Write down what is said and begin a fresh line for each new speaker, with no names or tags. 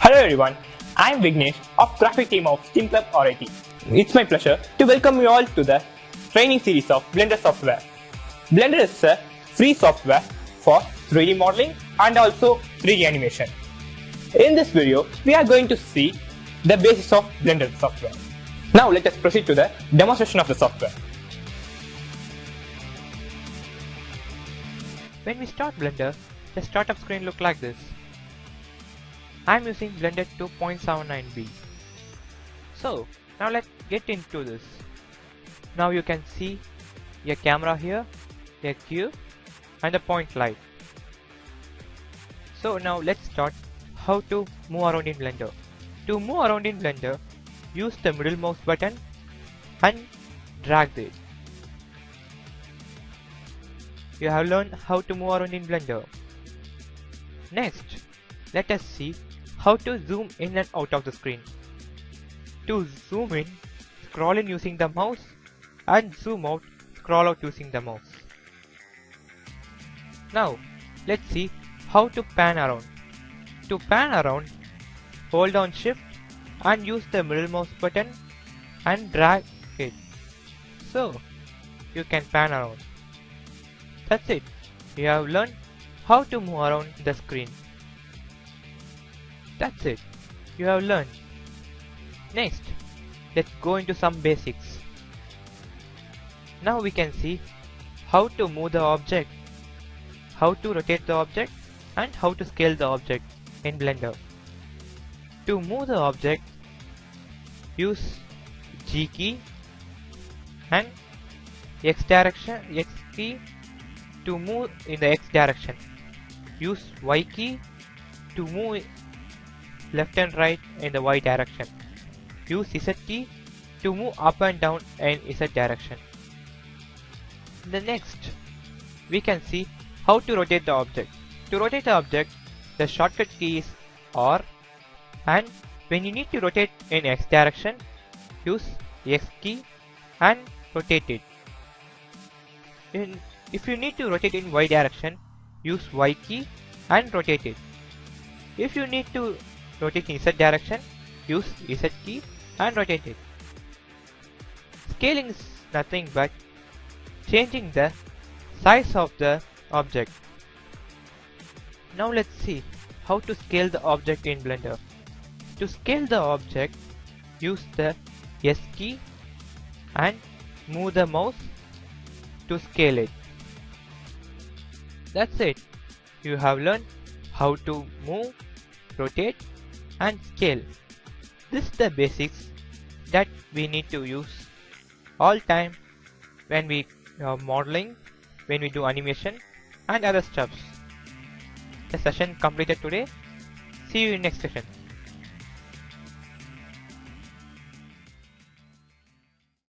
Hello everyone, I am Vignesh of Graphics Team of Steam Club RIT. It's my pleasure to welcome you all to the training series of Blender software. Blender is a free software for 3D modeling and also 3D animation. In this video, we are going to see the basics of Blender software. Now let us proceed to the demonstration of the software.
When we start Blender, the startup screen looks like this. I'm using Blender 2.79b. So now let's get into this. Now you can see a camera here, a cube and a point light. So now let's start how to move around in Blender. To move around in Blender, use the middle mouse button and drag it. You have learned how to move around in Blender. Next, let us see how to zoom in and out of the screen. To zoom in, scroll in using the mouse, and zoom out, scroll out using the mouse. Now, let's see how to pan around. To pan around, hold down Shift and use the middle mouse button and drag it. So, you can pan around. That's it. You have learned how to move around the screen. That's it. You have learned. Next, let's go into some basics. Now we can see how to move the object, how to rotate the object, and how to scale the object in Blender. To move the object, use G key and X key to move in the X direction. Use Y key to move left and right in the Y direction. Use Z key to move up and down in Z direction. The next, we can see how to rotate the object. To rotate the object, the shortcut key is R, and when you need to rotate in X direction, use X key and rotate it. If you need to rotate in Y direction, use Y key and rotate it. If you need to rotate in Z direction, use Z key and rotate it. Scaling is nothing but changing the size of the object. Now let's see how to scale the object in Blender. To scale the object, use the S key and move the mouse to scale it. That's it. You have learned how to move, rotate and scale. This is the basics that we need to use all time when we are modeling, when we do animation and other stuffs. The session completed today. See you in next session.